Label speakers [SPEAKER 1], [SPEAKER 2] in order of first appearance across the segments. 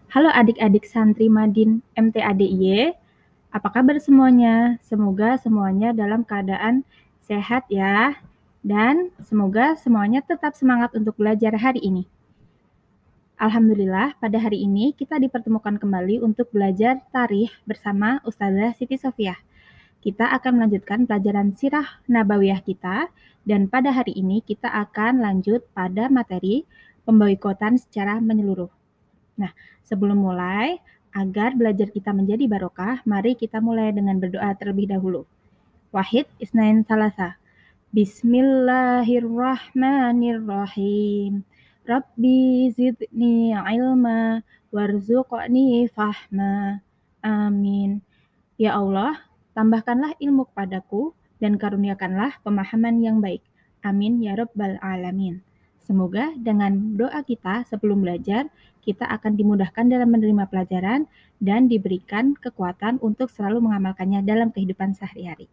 [SPEAKER 1] Halo adik-adik santri Madin MTADIY, apa kabar semuanya? Semoga semuanya dalam keadaan sehat ya, dan semoga semuanya tetap semangat untuk belajar hari ini. Alhamdulillah, pada hari ini kita dipertemukan kembali untuk belajar tarikh bersama Ustazah Siti Sofiyah. Kita akan melanjutkan pelajaran sirah nabawiyah kita, dan pada hari ini kita akan lanjut pada materi pemboikotan secara menyeluruh. Nah, sebelum mulai, agar belajar kita menjadi barokah, mari kita mulai dengan berdoa terlebih dahulu. Wahid Isnain Salasa. Bismillahirrahmanirrahim. Rabbi zidni ilma warzuqni fahma. Amin. Ya Allah, tambahkanlah ilmu kepadaku dan karuniakanlah pemahaman yang baik. Amin ya rabbal alamin. Semoga dengan doa kita sebelum belajar, kita akan dimudahkan dalam menerima pelajaran dan diberikan kekuatan untuk selalu mengamalkannya dalam kehidupan sehari-hari.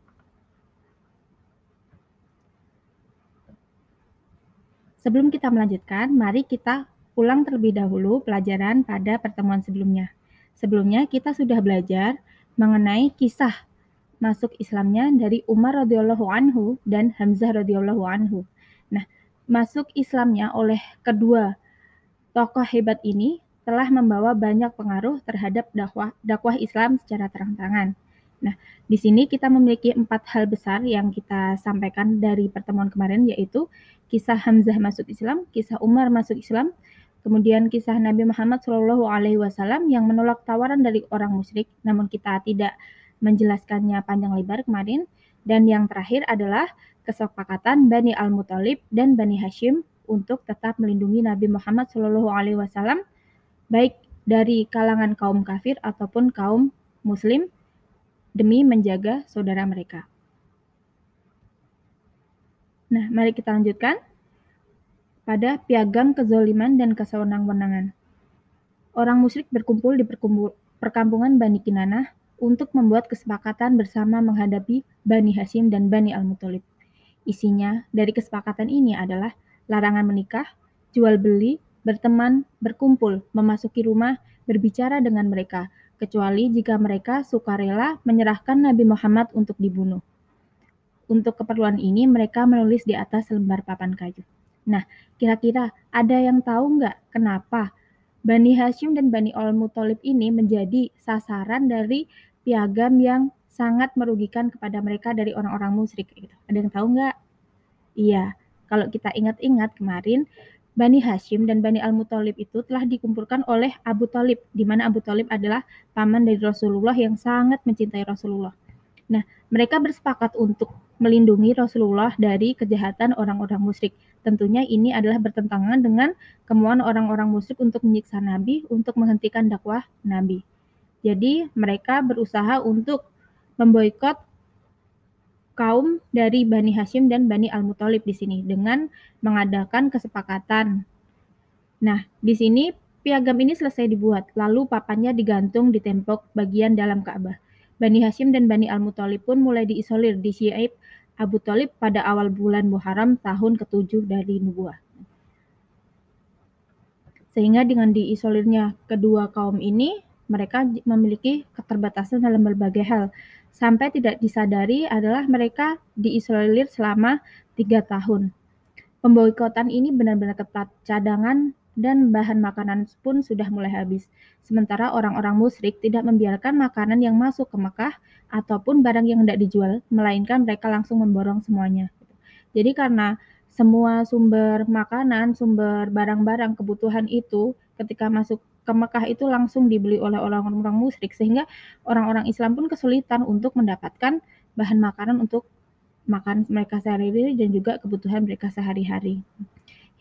[SPEAKER 1] Sebelum kita melanjutkan, mari kita ulang terlebih dahulu pelajaran pada pertemuan sebelumnya. Sebelumnya kita sudah belajar mengenai kisah masuk Islamnya dari Umar radhiyallahu anhu dan Hamzah radhiyallahu anhu. Nah, masuk Islamnya oleh kedua tokoh hebat ini telah membawa banyak pengaruh terhadap dakwah Islam secara terang-terangan. Nah, di sini kita memiliki 4 hal besar yang kita sampaikan dari pertemuan kemarin, yaitu kisah Hamzah masuk Islam, kisah Umar masuk Islam, kemudian kisah Nabi Muhammad SAW yang menolak tawaran dari orang musyrik, namun kita tidak menjelaskannya panjang lebar kemarin, dan yang terakhir adalah kesepakatan Bani Al-Muthalib dan Bani Hashim untuk tetap melindungi Nabi Muhammad SAW, baik dari kalangan kaum kafir ataupun kaum muslim, demi menjaga saudara mereka. Nah, mari kita lanjutkan pada piagam kezoliman dan kesewenang-wenangan. Orang musyrik berkumpul di perkampungan Bani Kinanah untuk membuat kesepakatan bersama menghadapi Bani Hashim dan Bani Al-Muthalib. Isinya dari kesepakatan ini adalah larangan menikah, jual beli, berteman, berkumpul, memasuki rumah, berbicara dengan mereka, kecuali jika mereka sukarela menyerahkan Nabi Muhammad untuk dibunuh. Untuk keperluan ini mereka menulis di atas lembar papan kayu. Nah, kira-kira ada yang tahu nggak kenapa Bani Hashim dan Bani Al-Muthalib ini menjadi sasaran dari piagam yang sangat merugikan kepada mereka dari orang-orang musyrik? Ada yang tahu nggak? Iya, kalau kita ingat-ingat kemarin, Bani Hashim dan Bani Al-Muthalib itu telah dikumpulkan oleh Abu Thalib, di mana Abu Thalib adalah paman dari Rasulullah yang sangat mencintai Rasulullah. Nah, mereka bersepakat untuk melindungi Rasulullah dari kejahatan orang-orang musyrik. Tentunya ini adalah bertentangan dengan kemauan orang-orang musyrik untuk menyiksa Nabi, untuk menghentikan dakwah Nabi. Jadi, mereka berusaha untuk memboikot kaum dari Bani Hashim dan Bani Al-Muthalib di sini dengan mengadakan kesepakatan. Nah, di sini piagam ini selesai dibuat, lalu papannya digantung di tembok bagian dalam Ka'bah. Bani Hashim dan Bani Al-Muthalib pun mulai diisolir di Syi'ib Abu Thalib pada awal bulan Muharram tahun ke-7 dari nubuah. Sehingga dengan diisolirnya kedua kaum ini, mereka memiliki keterbatasan dalam berbagai hal. Sampai tidak disadari adalah mereka diisolir selama 3 tahun. Pemboikotan ini benar-benar tepat. Cadangan dan bahan makanan pun sudah mulai habis. Sementara orang-orang musyrik tidak membiarkan makanan yang masuk ke Mekah ataupun barang yang hendak dijual, melainkan mereka langsung memborong semuanya. Jadi karena semua sumber makanan, sumber barang-barang kebutuhan itu ketika masuk ke Mekah itu langsung dibeli oleh orang-orang musyrik, sehingga orang-orang Islam pun kesulitan untuk mendapatkan bahan makanan untuk makan mereka sehari-hari dan juga kebutuhan mereka sehari-hari.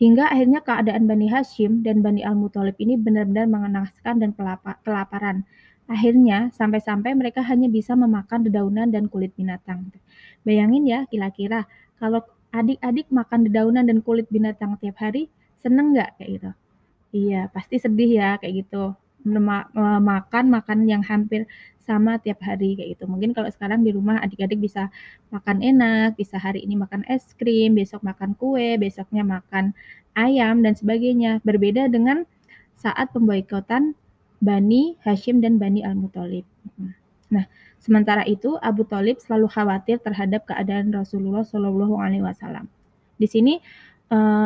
[SPEAKER 1] Hingga akhirnya keadaan Bani Hashim dan Bani Al-Muthalib ini benar-benar mengenaskan dan kelaparan. Akhirnya sampai-sampai mereka hanya bisa memakan dedaunan dan kulit binatang. Bayangin ya, kira-kira kalau adik-adik makan dedaunan dan kulit binatang tiap hari, seneng nggak kayak gitu? Iya, pasti sedih ya kayak gitu. Makan makanan yang hampir sama tiap hari kayak gitu. Mungkin kalau sekarang di rumah adik-adik bisa makan enak, bisa hari ini makan es krim, besok makan kue, besoknya makan ayam dan sebagainya. Berbeda dengan saat pemboikotan Bani Hashim dan Bani Al-Muthalib. Nah, sementara itu Abu Thalib selalu khawatir terhadap keadaan Rasulullah Shallallahu Alaihi Wasallam. Di sini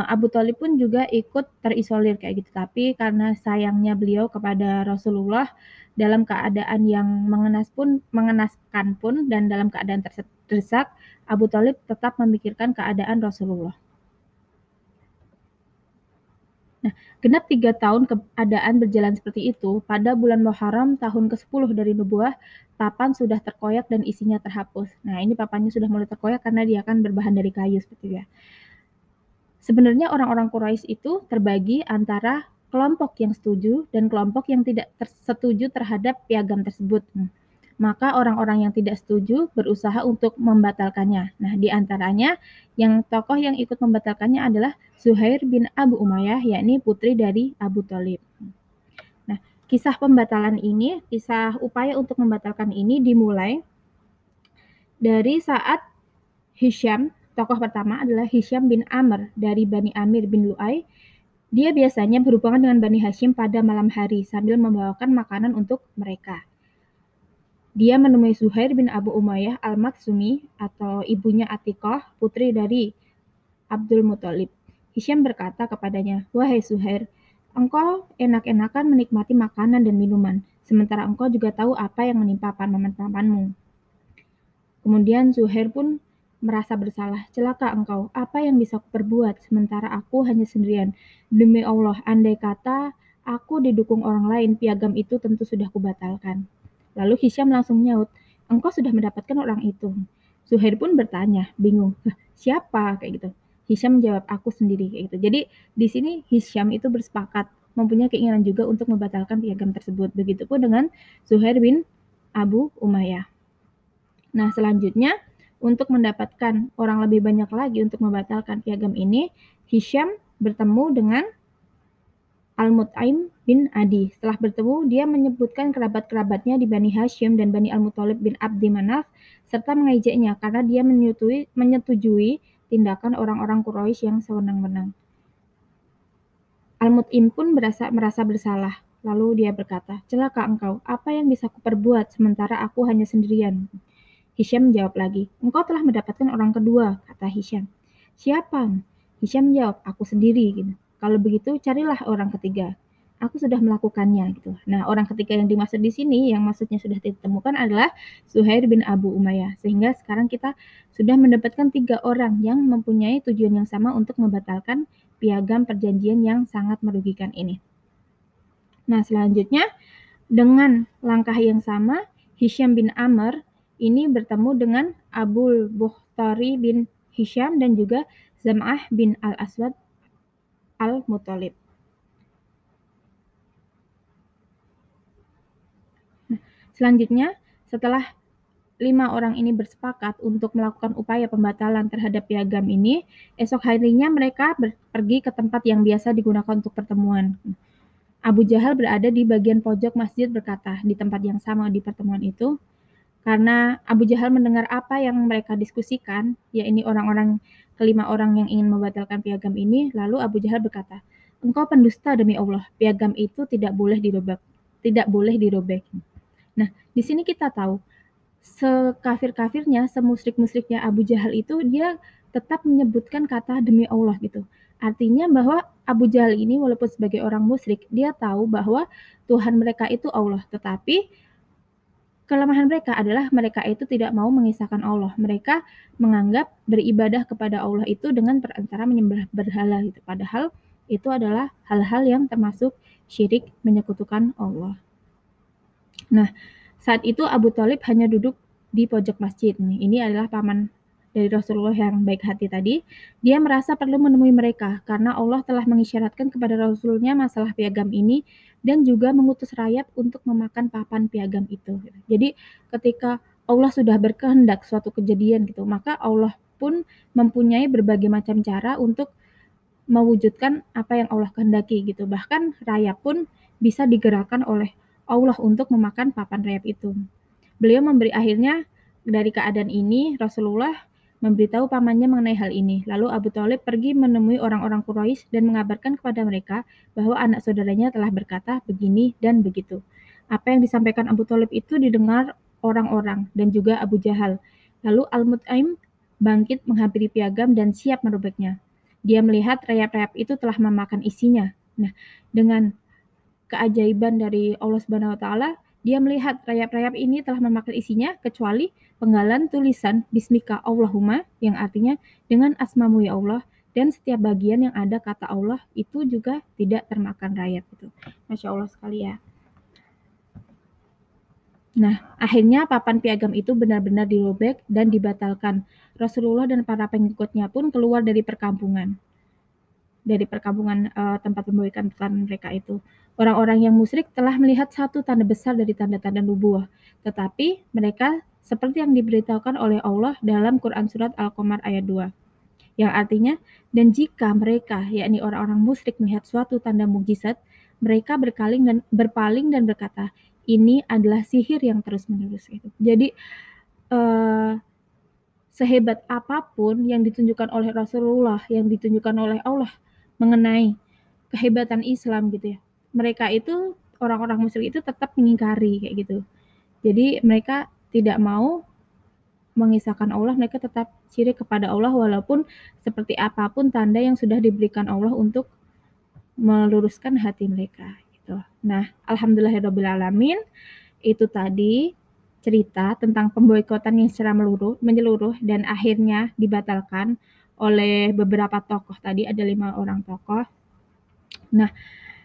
[SPEAKER 1] Abu Thalib pun juga ikut terisolir kayak gitu, tapi karena sayangnya beliau kepada Rasulullah dalam keadaan yang mengenaskan pun dan dalam keadaan terdesak, Abu Thalib tetap memikirkan keadaan Rasulullah. Nah, genap 3 tahun keadaan berjalan seperti itu, pada bulan Muharram tahun ke-10 dari nubuah, papan sudah terkoyak dan isinya terhapus. Nah, ini papannya sudah mulai terkoyak karena dia kan berbahan dari kayu seperti itu ya. Sebenarnya orang-orang Quraisy itu terbagi antara kelompok yang setuju dan kelompok yang tidak setuju terhadap piagam tersebut. Maka orang-orang yang tidak setuju berusaha untuk membatalkannya. Nah, di antaranya yang tokoh yang ikut membatalkannya adalah Zuhair bin Abu Umayyah, yakni putri dari Abu Thalib. Nah, kisah pembatalan ini, kisah upaya untuk membatalkan ini dimulai dari saat Hisham, tokoh pertama adalah Hisham bin Amr dari Bani Amir bin Lu'ay. Dia biasanya berhubungan dengan Bani Hashim pada malam hari sambil membawakan makanan untuk mereka. Dia menemui Zuhair bin Abu Umayyah al-Makhzumi atau ibunya Atiqah, putri dari Abdul Muthalib. Hisham berkata kepadanya, "Wahai Zuhair, engkau enak-enakan menikmati makanan dan minuman, sementara engkau juga tahu apa yang menimpa paman-pamanmu." Kemudian Zuhair pun merasa bersalah. "Celaka engkau, apa yang bisa kuperbuat sementara aku hanya sendirian? Demi Allah, andai kata aku didukung orang lain, piagam itu tentu sudah kubatalkan." Lalu Hisham langsung nyaut, "Engkau sudah mendapatkan orang itu." Zuhair pun bertanya, bingung, siapa kayak gitu. Hisham menjawab, "Aku sendiri," kayak gitu. Jadi di sini Hisham itu bersepakat mempunyai keinginan juga untuk membatalkan piagam tersebut. Begitupun dengan Zuhair bin Abu Umayyah. Nah, selanjutnya untuk mendapatkan orang lebih banyak lagi untuk membatalkan piagam ini, Hisham bertemu dengan Al-Mut'aim bin Adi. Setelah bertemu, dia menyebutkan kerabat-kerabatnya di Bani Hashim dan Bani Al-Muthalib bin Abdi Manaf, serta mengejaknya karena dia menyetujui tindakan orang-orang Quraisy yang sewenang-wenang. Al-Mut'im pun merasa bersalah. Lalu dia berkata, "Celaka engkau, apa yang bisa kuperbuat sementara aku hanya sendirian?" Hisham menjawab lagi, "Engkau telah mendapatkan orang kedua," kata Hisham. "Siapa?" Hisham menjawab, "Aku sendiri." Gitu. "Kalau begitu, carilah orang ketiga. Aku sudah melakukannya." Gitu. Nah, orang ketiga yang dimaksud di sini, yang maksudnya sudah ditemukan adalah Zuhair bin Abu Umayyah. Sehingga sekarang kita sudah mendapatkan 3 orang yang mempunyai tujuan yang sama untuk membatalkan piagam perjanjian yang sangat merugikan ini. Nah, selanjutnya dengan langkah yang sama, Hisham bin Amr ini bertemu dengan Abul Bukhtari bin Hisham dan juga Zam'ah bin Al-Aswad Al-Muthalib. Nah, selanjutnya, setelah 5 orang ini bersepakat untuk melakukan upaya pembatalan terhadap piagam ini, esok harinya mereka pergi ke tempat yang biasa digunakan untuk pertemuan. Abu Jahal berada di bagian pojok masjid berkata di tempat yang sama di pertemuan itu, karena Abu Jahal mendengar apa yang mereka diskusikan, yakni kelima orang yang ingin membatalkan piagam ini, lalu Abu Jahal berkata, "Engkau pendusta demi Allah, piagam itu tidak boleh dirobek." Nah, di sini kita tahu, sekafir-kafirnya, semusyrik-musyriknya Abu Jahal itu, dia tetap menyebutkan kata demi Allah gitu. Artinya bahwa Abu Jahal ini walaupun sebagai orang musyrik, dia tahu bahwa Tuhan mereka itu Allah, tetapi kelemahan mereka adalah mereka itu tidak mau mengisahkan Allah. Mereka menganggap beribadah kepada Allah itu dengan perantara menyembah berhala gitu. Padahal itu adalah hal-hal yang termasuk syirik, menyekutukan Allah. Nah, saat itu Abu Thalib hanya duduk di pojok masjid. Ini adalah paman dari Rasulullah yang baik hati tadi. Dia merasa perlu menemui mereka karena Allah telah mengisyaratkan kepada Rasulnya masalah piagam ini dan juga mengutus rayap untuk memakan papan piagam itu. Jadi ketika Allah sudah berkehendak suatu kejadian gitu, maka Allah pun mempunyai berbagai macam cara untuk mewujudkan apa yang Allah kehendaki gitu. Bahkan rayap pun bisa digerakkan oleh Allah untuk memakan papan rayap itu. Beliau memberi akhirnya dari keadaan ini Rasulullah memberitahu pamannya mengenai hal ini. Lalu Abu Thalib pergi menemui orang-orang Quraisy dan mengabarkan kepada mereka bahwa anak saudaranya telah berkata begini dan begitu. Apa yang disampaikan Abu Thalib itu didengar orang-orang dan juga Abu Jahal. Lalu Al-Mut'aim bangkit menghampiri piagam dan siap merobeknya. Dia melihat rayap-rayap itu telah memakan isinya. Nah, dengan keajaiban dari Allah Subhanahu wa taala, dia melihat rayap-rayap ini telah memakan isinya kecuali penggalan tulisan Bismika Allahumma yang artinya dengan asmamu ya Allah, dan setiap bagian yang ada kata Allah itu juga tidak termakan rayap itu. Masya Allah sekali ya. Nah, akhirnya papan piagam itu benar-benar dirobek dan dibatalkan. Rasulullah dan para pengikutnya pun keluar dari perkampungan. Tempat pembuikan petan mereka itu. Orang-orang yang musyrik telah melihat satu tanda besar dari tanda-tanda nubuwah, tetapi mereka seperti yang diberitahukan oleh Allah dalam Quran surat Al-Qamar ayat 2, yang artinya, dan jika mereka, yakni orang-orang musyrik melihat suatu tanda mukjizat, mereka berpaling dan berkata, ini adalah sihir yang terus-menerus. Jadi sehebat apapun yang ditunjukkan oleh Rasulullah, yang ditunjukkan oleh Allah mengenai kehebatan Islam gitu ya, mereka itu orang-orang musyrik itu tetap mengingkari kayak gitu. Jadi mereka tidak mau mengisahkan Allah, mereka tetap syirik kepada Allah walaupun seperti apapun tanda yang sudah diberikan Allah untuk meluruskan hati mereka gitu. Nah, alhamdulillahirabbil alamin, itu tadi cerita tentang pemboikotan yang secara menyeluruh dan akhirnya dibatalkan oleh beberapa tokoh. Tadi ada 5 orang tokoh. Nah,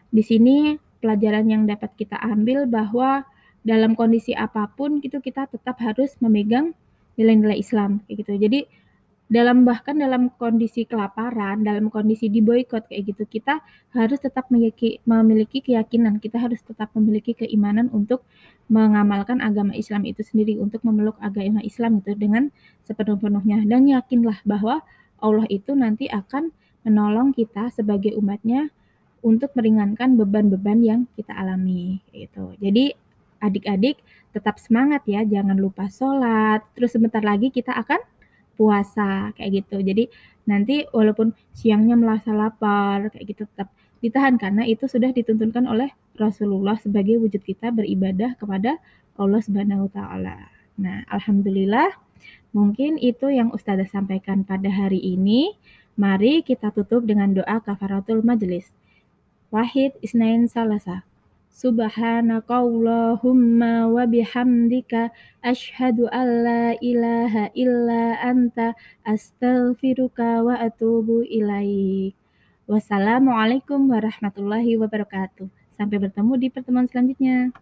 [SPEAKER 1] di sini pelajaran yang dapat kita ambil bahwa dalam kondisi apapun gitu kita tetap harus memegang nilai-nilai Islam kayak gitu. Jadi bahkan dalam kondisi kelaparan, dalam kondisi diboikot kayak gitu, kita harus tetap memiliki keyakinan, kita harus tetap memiliki keimanan untuk mengamalkan agama Islam itu sendiri, untuk memeluk agama Islam itu dengan sepenuh-penuhnya. Dan yakinlah bahwa Allah itu nanti akan menolong kita sebagai umatnya untuk meringankan beban-beban yang kita alami gitu. Jadi adik-adik tetap semangat ya, jangan lupa sholat. Terus sebentar lagi kita akan puasa kayak gitu. Jadi nanti walaupun siangnya merasa lapar kayak gitu tetap ditahan karena itu sudah dituntunkan oleh Rasulullah sebagai wujud kita beribadah kepada Allah Subhanahu wa taala. Nah, alhamdulillah mungkin itu yang Ustazah sampaikan pada hari ini. Mari kita tutup dengan doa kafaratul majelis. Wahid Isnain Salasa. Subhanakallahumma wa bihamdika asyhadu an la ilaha illa anta astaghfiruka wa atubu ilaik. Wassalamualaikum warahmatullahi wabarakatuh. Sampai bertemu di pertemuan selanjutnya.